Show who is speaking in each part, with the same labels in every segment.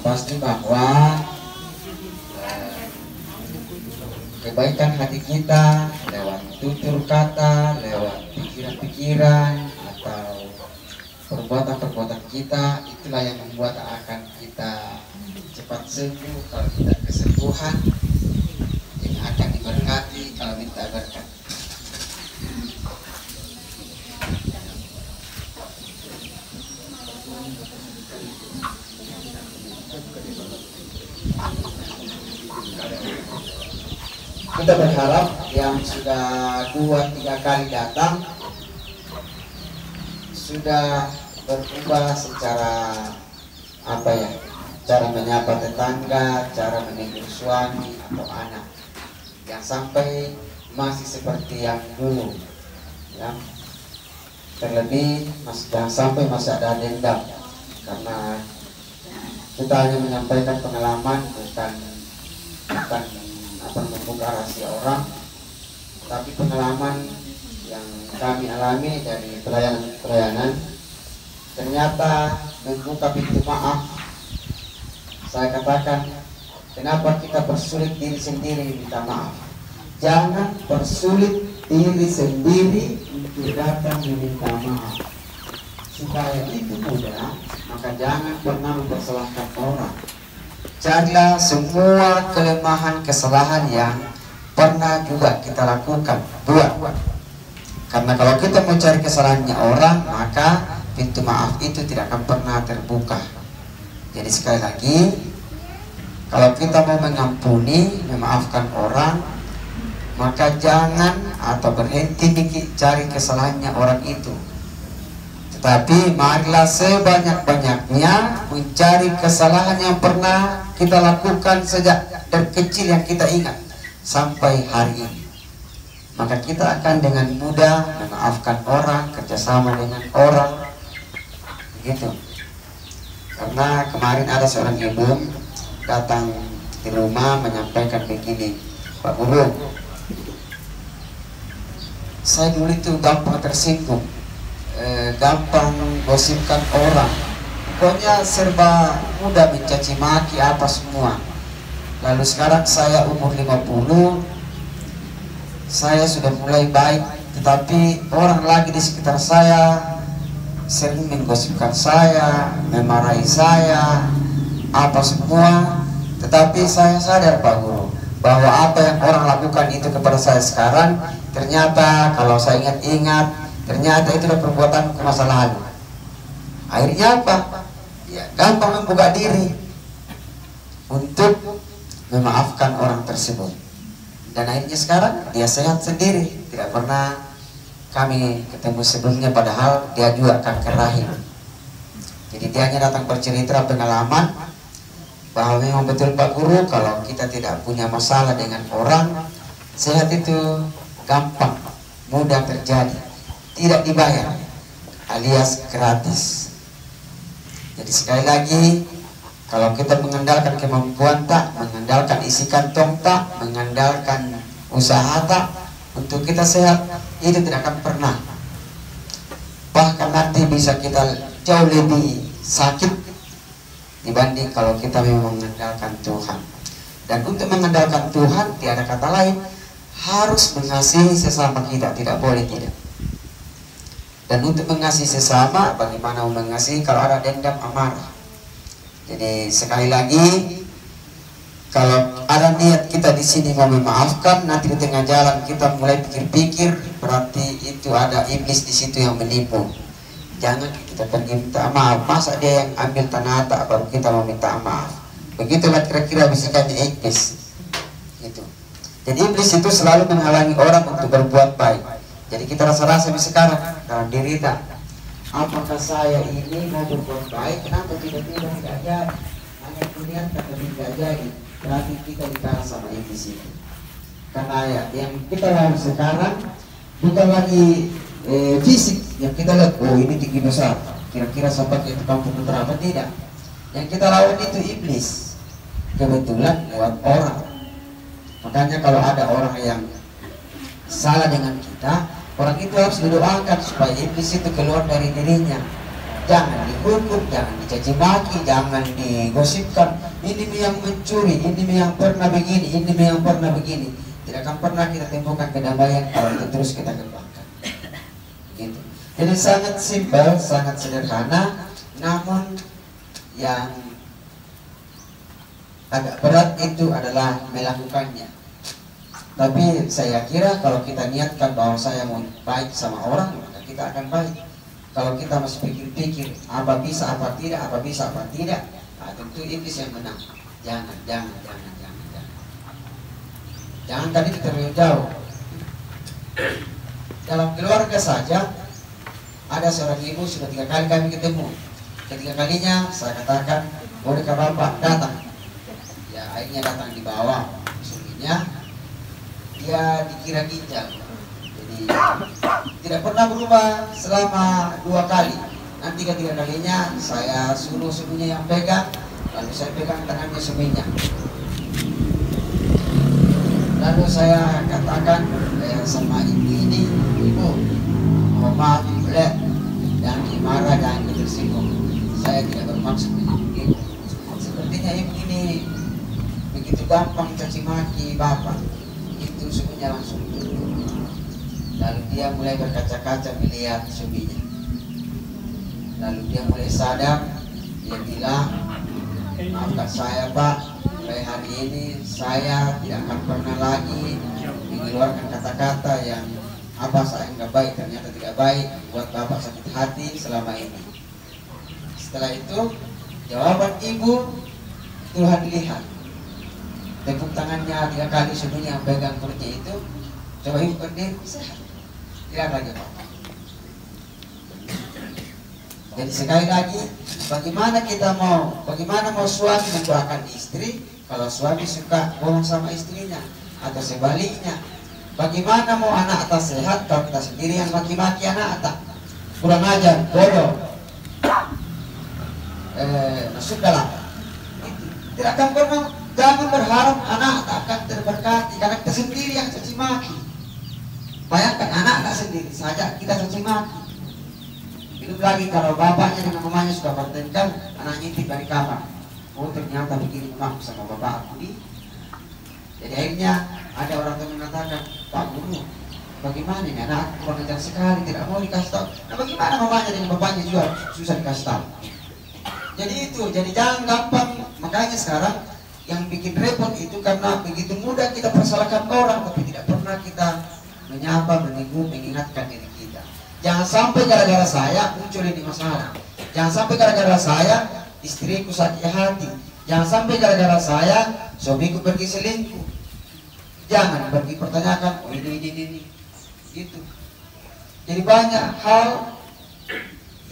Speaker 1: pasti bahwa kebaikan hati kita lewat tutur kata, lewat pikiran-pikiran atau perbuatan-perbuatan kita, itulah yang membuat akan kita cepat sembuh. Kalau kita kesembuhan, yang akan diberkati kalau minta berkat. Kita berharap yang sudah 2-3 kali datang sudah berubah secara cara menyapa tetangga, cara menegur suami atau anak, yang sampai masih seperti yang dulu, ya. Terlebih jangan sampai masih ada dendam, karena kita hanya menyampaikan pengalaman, bukan membuka rahasia orang, tapi pengalaman yang kami alami dari pelayanan. Ternyata membuka pintu maaf. Saya katakan, kenapa kita persulit diri sendiri minta maaf? Jangan persulit diri sendiri untuk datang meminta maaf. Supaya itu mudah, maka jangan pernah mempersalahkan orang. Carilah semua kelemahan, kesalahan yang pernah juga kita lakukan, buat. Karena kalau kita mencari kesalahannya orang, maka pintu maaf itu tidak akan pernah terbuka. Jadi sekali lagi, kalau kita mau mengampuni, memaafkan orang, maka jangan atau berhenti cari kesalahannya orang itu. Tapi marilah sebanyak-banyaknya mencari kesalahan yang pernah kita lakukan sejak dari kecil yang kita ingat sampai hari ini. Maka kita akan dengan mudah memaafkan orang, kerjasama dengan orang, gitu. Karena kemarin ada seorang ibu datang di rumah menyampaikan begini, Pak Guru, saya dulu itu gampang tersinggung, gampang gosipkan orang, pokoknya serba mudah mencaci maki apa semua. Lalu sekarang saya umur 50, saya sudah mulai baik, tetapi orang lagi di sekitar saya sering menggosipkan saya, memarahi saya, apa semua. Tetapi saya sadar Pak Guru, bahwa apa yang orang lakukan itu kepada saya sekarang, ternyata kalau saya ingat-ingat, ternyata itu adalah perbuatan ke masa lalu. Akhirnya apa? Ya, gampang membuka diri untuk memaafkan orang tersebut. Dan akhirnya sekarang dia sehat sendiri, tidak pernah kami ketemu sebelumnya, padahal dia juga kanker rahim. Jadi dia hanya datang bercerita pengalaman bahwa memang betul Pak Guru, kalau kita tidak punya masalah dengan orang, sehat itu gampang, mudah terjadi, tidak dibayar, alias gratis. Jadi sekali lagi, kalau kita mengandalkan kemampuan tak, mengandalkan isi kantong tak, mengandalkan usaha tak, untuk kita sehat, itu tidak akan pernah. Bahkan nanti bisa kita jauh lebih sakit dibanding kalau kita memang mengandalkan Tuhan. Dan untuk mengandalkan Tuhan, tiada kata lain, harus mengasihi sesama kita, tidak boleh tidak. Dan untuk mengasihi sesama, bagaimana mengasihi kalau ada dendam, amarah? Jadi sekali lagi, kalau ada niat kita di sini mau memaafkan, nanti di tengah jalan kita mulai pikir-pikir, berarti itu ada iblis di situ yang menipu. Jangan kita pergi minta maaf, masa dia yang ambil tanah tak baru kita mau minta maaf. Begitulah kira-kira bisikannya iblis. Gitu. Jadi iblis itu selalu menghalangi orang untuk berbuat baik. Jadi kita rasa-rasa sekarang dalam diri tak, apakah saya ini mau berbuat baik, kenapa tiba-tiba tidak jadi? Hanya kemudian kata tidak jadi, berarti kita dikalah sama iblis itu. Karena ya, yang kita lakukan sekarang bukan lagi fisik, yang kita lihat, oh ini tinggi besar, kira-kira sampai ke kampung utara apa, tidak. Yang kita lawan itu iblis, kebetulan lewat orang. Makanya kalau ada orang yang salah dengan kita, orang itu harus didoakan supaya iblis itu keluar dari dirinya. Jangan dihukum, jangan dicaci maki, jangan digosipkan. Ini yang mencuri, ini yang pernah begini, ini yang pernah begini. Tidak akan pernah kita temukan kedamaian kalau itu terus kita kembangkan. Gitu. Jadi sangat simpel, sangat sederhana, namun yang agak berat itu adalah melakukannya. Tapi saya kira kalau kita niatkan bahwa saya mau baik sama orang, maka kita akan baik. Kalau kita masih pikir-pikir apa bisa, apa tidak, apa bisa, apa tidak, nah, tentu iblis yang menang. Jangan. Jangan tadi terlalu jauh. Dalam keluarga saja ada seorang ibu sudah 3 kali kami ketemu. Ketiga kalinya saya katakan, bolehkah bapak datang? Ya akhirnya datang di bawah. Sungguhnya dia dikira ginjal. Jadi tidak pernah berubah selama 2 kali. Nanti ketiga kalinya saya suruh suaminya yang pegang, lalu saya pegang tangannya suaminya. Lalu saya katakan sama ibu ini, ibu, mohon maaf ibu, jangan dimarah, jangan tersinggung. Saya tidak bermaksud menyinggung. Sepertinya ibu ini begitu gampang caci maki bapak. Itu suaminya langsung turun. Lalu dia mulai berkaca-kaca melihat suaminya. Lalu dia mulai sadar, dia bilang, maafkan saya pak, mulai hari ini saya tidak akan pernah lagi mengeluarkan kata-kata yang apa saya nggak baik, ternyata tidak baik, buat bapak sakit hati selama ini. Setelah itu jawaban ibu, Tuhan lihat, tepuk tangannya 3 kali suaminya yang pegang perutnya itu. Coba ibu berdiri, sehat, tidak lagi apa-apa. Jadi sekali lagi, bagaimana mau suami mendoakan istri kalau suami suka bohong sama istrinya, atau sebaliknya? Bagaimana mau anak atas sehat kalau kita sendiri yang maki-maki anak atas? Kurang ajar, bodoh, masuk dalam. Tidak akan pernah. Jangan berharap anak akan terberkati karena kita sendiri yang caci maki. Bayangkan anak sendiri saja kita caci maki. Belum lagi kalau bapaknya dengan mamanya sudah bertengkar, anaknya intip dari kamar. Oh ternyata begini maaf sama bapak aku di. Jadi akhirnya ada orang tua mengatakan, Pak Guru, bagaimana ini anak kurang ajar sekali, tidak mau dikasih tahu. Nah bagaimana mamanya dengan bapaknya juga susah dikasih tahu. Jadi itu, jadi jangan gampang. Makanya sekarang yang bikin repot itu karena begitu mudah kita persalahkan orang, tapi tidak pernah kita menyapa, menegur, mengingatkan diri kita. Jangan sampai gara-gara saya muncul ini masalah. Jangan sampai gara-gara saya istriku sakit hati. Jangan sampai gara-gara saya suamiku pergi selingkuh. Jangan pergi pertanyakan, oh ini. Gitu. Jadi banyak hal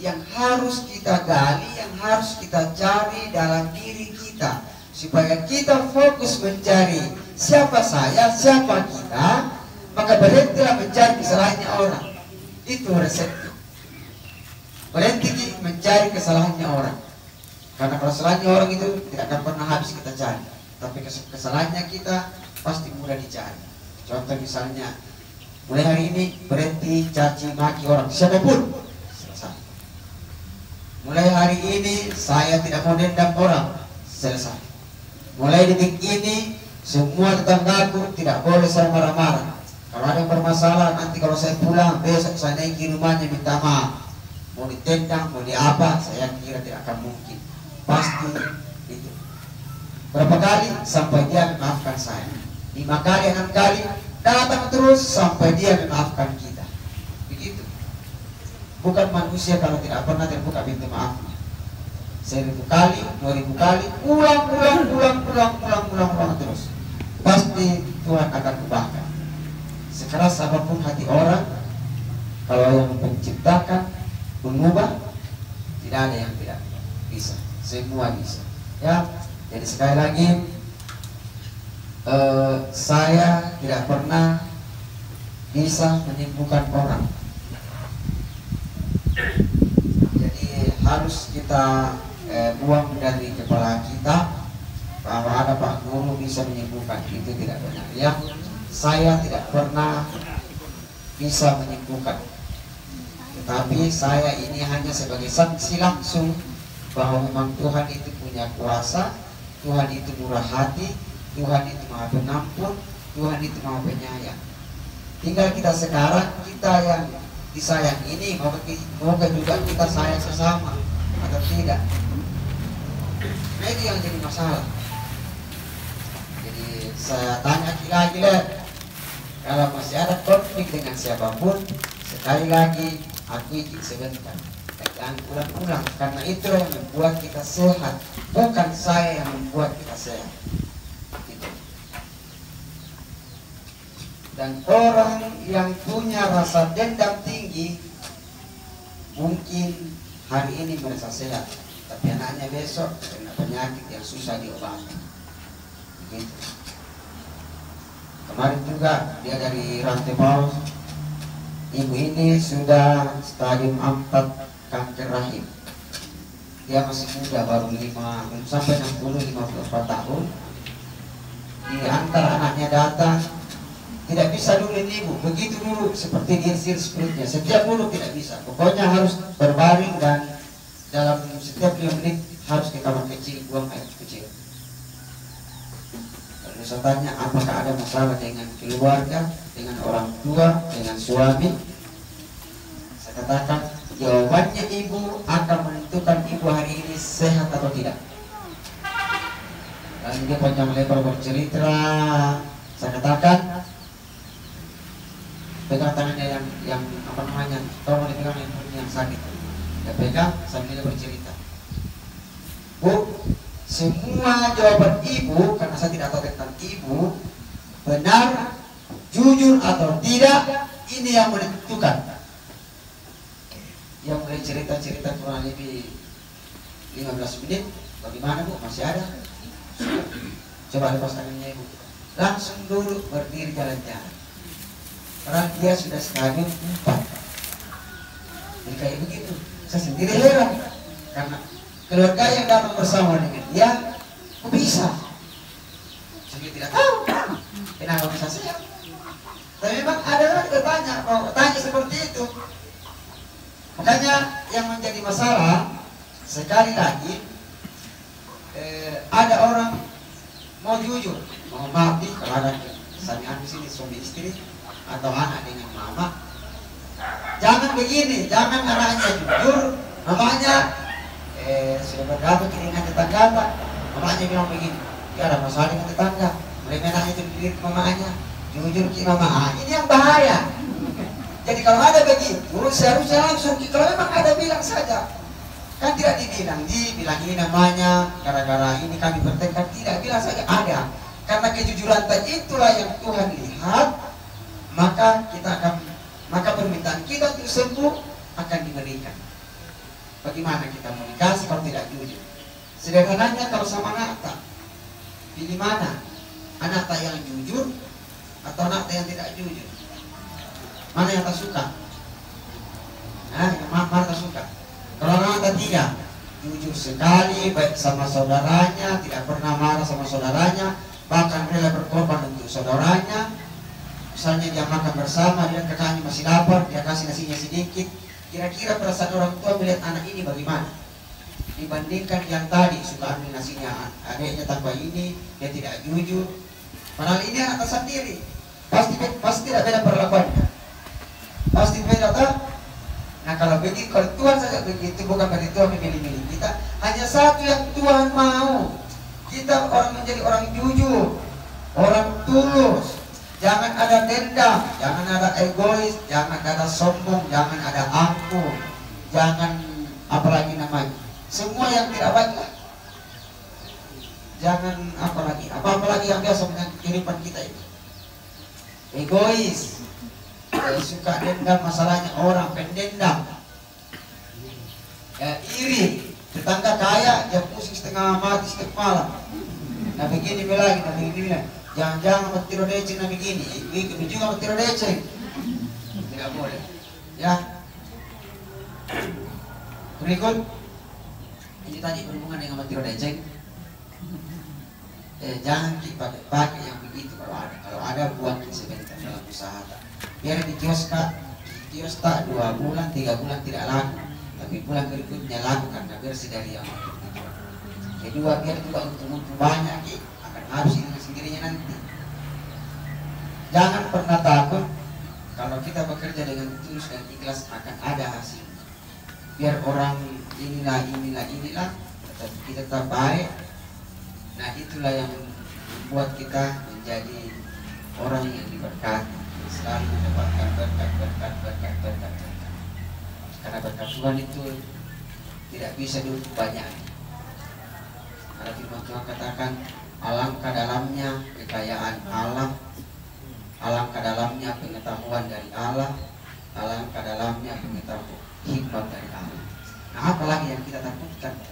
Speaker 1: yang harus kita gali, yang harus kita cari dalam diri kita, supaya kita fokus mencari siapa saya, siapa kita, maka berhentilah mencari kesalahannya orang. Itu resepnya. Berhenti mencari kesalahannya orang. Karena kesalahannya orang itu tidak akan pernah habis kita cari. Tapi kesalahannya kita pasti mudah dicari. Contoh misalnya, mulai hari ini berhenti caci maki orang, siapapun. Selesai. Mulai hari ini saya tidak mau dendam orang. Selesai. Mulai detik ini semua tetanggaku tidak boleh saya marah-marah. Kalau ada yang bermasalah, nanti kalau saya pulang besok saya naiki rumahnya minta maaf. Mau ditendang, mau di apa, saya kira tidak akan mungkin. Pasti itu. Berapa kali sampai dia memaafkan saya? 5 kali, 6 kali, datang terus sampai dia memaafkan kita. Begitu. Bukan manusia kalau tidak pernah terbuka pintu maafnya. 1000 kali, 2000 kali, ulang terus. Pasti Tuhan akan ubahkan. Sekeras apapun hati orang, kalau yang menciptakan, mengubah, tidak ada yang tidak bisa. Semua bisa. Ya, jadi sekali lagi, saya tidak pernah bisa menyembuhkan orang. Jadi harus kita buang dari kepala kita bahwa ada Pak Guru bisa menyembuhkan. Itu tidak benar. Ya, saya tidak pernah bisa menyembuhkan. Tetapi saya ini hanya sebagai saksi langsung bahwa memang Tuhan itu punya kuasa, Tuhan itu murah hati, Tuhan itu maha penampun, Tuhan itu maha penyayang. Tinggal kita sekarang, kita yang disayang ini maukah juga kita sayang sesama atau tidak. Nah itu yang jadi masalah. Jadi saya tanya lagi lah, kalau masih ada konflik dengan siapapun, sekali lagi aku ikut sebentar. Jangan ulang-ulang, karena itu yang membuat kita sehat, bukan saya yang membuat kita sehat. Gitu. Dan orang yang punya rasa dendam tinggi mungkin hari ini merasa sehat, tapi anaknya besok kena penyakit yang susah diobati. Begitu. Kemarin juga dia dari rantai bawah, ibu ini sudah stadium 4 kanker rahim. Dia masih muda, baru 5 sampai 54 tahun. Diantar anaknya datang, tidak bisa dulu ibu, begitu dulu seperti dia spiritnya. Setiap dulu tidak bisa, pokoknya harus berbaring dan dalam setiap 5 menit harus ke kamar kecil, buang air kecil. Lalu saya tanya, apakah ada masalah dengan keluarga, dengan orang tua, dengan suami? Saya katakan, jawabannya ibu akan menentukan ibu hari ini sehat atau tidak. Lalu dia panjang lebar bercerita. Saya katakan, pegang tangannya yang apa namanya, tolong dipegang yang sakit. Dia pegang sambil dia bercerita. Bu, semua jawaban ibu, karena saya tidak tahu tentang ibu, benar, jujur atau tidak, ini yang menentukan. Yang mulai cerita-cerita kurang lebih 15 menit. Bagaimana bu? Masih ada? Coba lepas tangannya ibu. Langsung dulu berdiri jalan-jalan. Karena dia sudah stadium 4. Jadi kayak begitu. Saya sendiri heran. Karena keluarga yang datang bersama dengan dia, kok bisa? Saya tidak tahu. Kenapa bisa sehat? Tapi memang ada orang bertanya, mau tanya seperti itu. Makanya yang menjadi masalah sekali lagi, ada orang mau jujur, mau mati kalau ada misalnya di sini suami istri atau anak dengan mama. Jangan begini, jangan anaknya jujur, mamanya sudah bergabung dengan tetangga, mamanya bilang begini, ya ada masalah dengan tetangga, mulai menanya itu diri mamanya, jujur ke mama, ini yang bahaya. Jadi kalau ada begitu, seharusnya langsung, kalau memang ada bilang saja. Kan tidak dibilang, dibilang ini namanya, gara-gara ini kami bertengkar, tidak, bilang saja ada. Karena kejujuran tadi itulah yang Tuhan lihat, maka permintaan kita untuk sembuh akan diberikan. Bagaimana kita mau dikasih kalau tidak jujur? Sederhananya kalau sama Nata, pilih mana? Nata yang jujur atau Nata yang tidak jujur? Mana yang tak suka? Mana tak suka? Kalau Nata tidak, jujur sekali, baik sama saudaranya, tidak pernah marah sama saudaranya, bahkan rela berkorban untuk saudaranya. Misalnya dia makan bersama, dia kakaknya masih lapar, dia kasih nasinya sedikit. Kira-kira perasaan orang tua melihat anak ini bagaimana? Dibandingkan yang tadi suka ambil nasinya adiknya tanpa ini, dia tidak jujur. Padahal ini anak sendiri, pasti tidak beda perlakuannya. Pasti beda tak? Nah kalau begitu, kalau Tuhan saja begitu, bukan berarti Tuhan memilih-milih kita. Hanya satu yang Tuhan mau, kita orang menjadi orang jujur, orang tulus. Jangan ada dendam, jangan ada egois, jangan ada sombong, jangan ada angkuh, jangan apalagi namanya, semua yang tidak baik lah. Jangan apalagi yang biasa dengan kehidupan kita itu. Egois, suka dendam, masalahnya orang pendendam, iri, tetangga kaya dia pusing setengah mati setiap malam. Nah begini lagi, nah begini lagi. Jangan-jangan bertiro deceng nah begini, ikut juga bertiro deceng, tidak boleh. Ya. Berikut ini tadi berhubungan dengan bertiro deceng. Jangan dipakai yang begitu kalau ada buat sebentar dalam usaha. Biar di kios Kak, kios tak 2 bulan 3 bulan tidak laku, tapi bulan berikutnya laku karena bersih dari yang kedua. Biar juga untuk banyak akan habis dengan sendirinya nanti. Jangan pernah takut, kalau kita bekerja dengan tulus dan ikhlas akan ada hasil. Biar orang inilah tetapi kita tetap baik. Nah itulah yang membuat kita menjadi orang yang diberkati, selalu mendapatkan berkat. Karena berkat Tuhan itu tidak bisa diukur banyak. Karena firman Tuhan katakan, alangkah dalamnya kekayaan Allah, alangkah dalamnya pengetahuan dari Allah, alangkah dalamnya pengetahuan hikmat dari Allah. Nah apalagi yang kita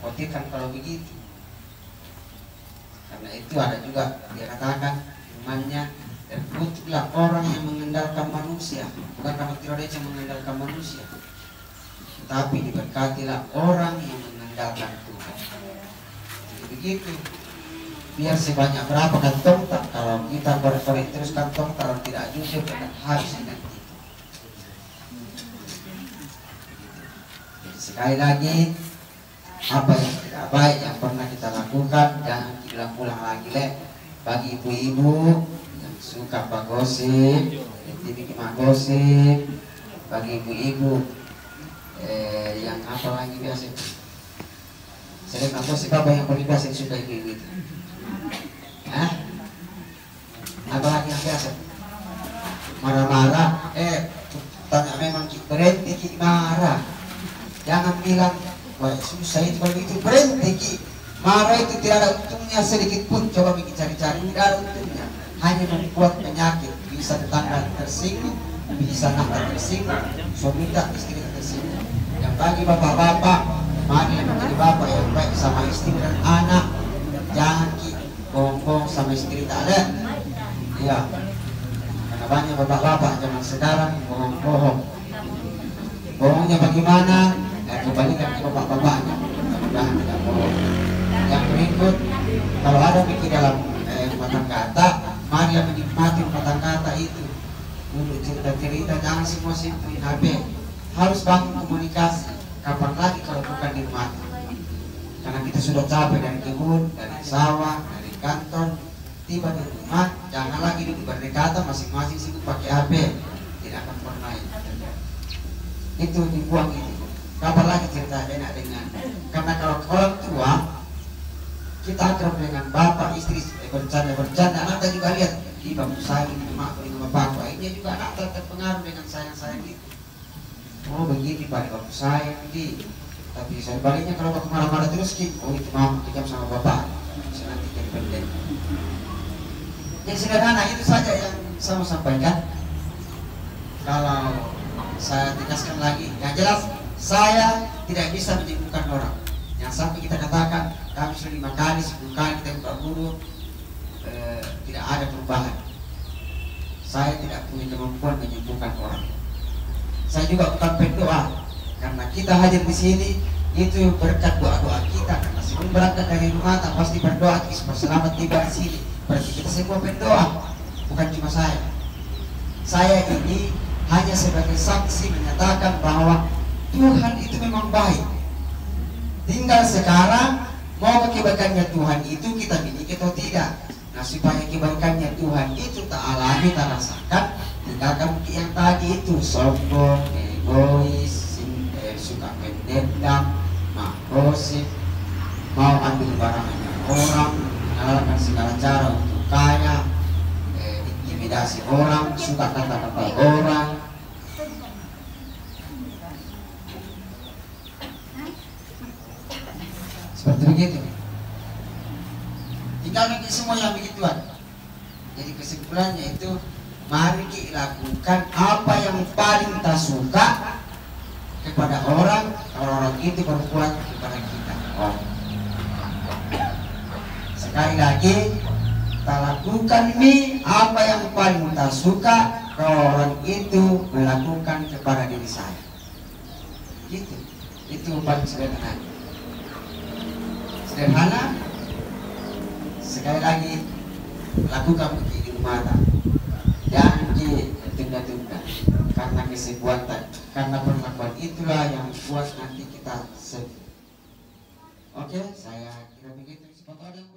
Speaker 1: khawatirkan kalau begitu. Karena itu ada juga dia katakan firman-Nya, terkutuklah orang yang mengandalkan manusia. Bukan kamu tidak yang mengandalkan manusia, tapi diberkatilah orang yang mengandalkan Tuhan. Jadi begitu. Biar sebanyak berapa kantong tak, kalau kita berkorek terus kantong kalau tidak jujur akan habis dengan itu. Jadi sekali lagi, apa yang tidak baik yang pernah kita lakukan jangan diulang-ulang lagi bagi ibu-ibu yang suka gosip, bagi ibu-ibu yang apa lagi biasa sering gosip, apa yang paling biasa yang suka ibu-ibu itu? Apa lagi yang biasa? Marah-marah, tanya memang berhenti marah. Jangan bilang wah susah itu kalau itu, berhenti marah itu tidak ada untungnya sedikit pun. Coba bikin cari-cari, tidak ada untungnya, hanya membuat penyakit. Bisa tetangga tersinggung, bisa anak tersinggung, suami tak istri tersinggung. Yang bagi bapak-bapak, mari menjadi bapak yang baik sama istri dan anak. Jangan bohong-bohong sama istri, tak ada. Iya, karena banyak bapak-bapak zaman sekarang bohong-bohong. Bohongnya bagaimana? Kembalikan ke bapak-bapaknya. Mudah-mudahan tidak bohong. Yang berikut, kalau ada pikir dalam rumah tangga, marilah menikmati rumah tangga itu. Duduk cerita-cerita, jangan semua simpuin HP. Harus bangun komunikasi. Kapan lagi kalau bukan di rumah? Karena kita sudah capek dari kebun, dari sawah, dari kantor, tiba di rumah, jangan lagi duduk berdekatan masing-masing sibuk pakai HP. Tidak akan pernah itu dibuang itu. Kapan lagi cerita enak dengan? Karena kalau orang tua kita akrab dengan bapak istri, bercanda, anak juga lihat di bapak saya ini mak dengan bapak, ini juga anak terpengaruh dengan sayang itu. Oh begini pada bapak saya ini. Tapi sebaliknya kalau bapak marah-marah terus, oh itu mama kejam sama bapak, bisa nanti jadi pendek. Yang sederhana itu saja yang saya mau sampaikan. Kalau saya tegaskan lagi, yang jelas saya tidak bisa menyembuhkan orang. Yang sampai kita katakan kami sudah 5 kali, 10 kali kita buka guru, tidak ada perubahan. Saya tidak punya kemampuan menyembuhkan orang. Saya juga bukan pendoa, karena kita hadir di sini itu berkat doa-doa kita. Karena sebelum berangkat dari rumah tak pasti berdoa supaya selamat tiba di sini. Berarti kita semua berdoa, bukan cuma saya. Saya ini hanya sebagai saksi menyatakan bahwa Tuhan itu memang baik. Tinggal sekarang mau kebaikannya Tuhan itu kita miliki atau tidak. Nah supaya kebaikannya Tuhan itu tak alami, tak rasakan, tinggalkan yang tadi itu sombong, egois, suka mendendam, gosip, mau ambil barangnya orang, menghalalkan segala cara untuk kaya, intimidasi orang, suka kata-kata orang. Seperti begitu. Tinggalkan semua yang begituan. Jadi kesimpulannya itu, mari kita lakukan apa yang paling kita suka kepada orang, kalau orang itu berbuat kepada kita. Sekali lagi, kita lakukan ini apa yang paling kita suka kalau orang itu melakukan kepada diri saya. Gitu. Itu paling sederhana. Sederhana. Sekali lagi, lakukan begini di rumah. Jangan ditunda-tunda. karena kesibukan, karena perlakuan itulah yang buat nanti kita sedih. Oke, saya kira begitu. Foto ada yang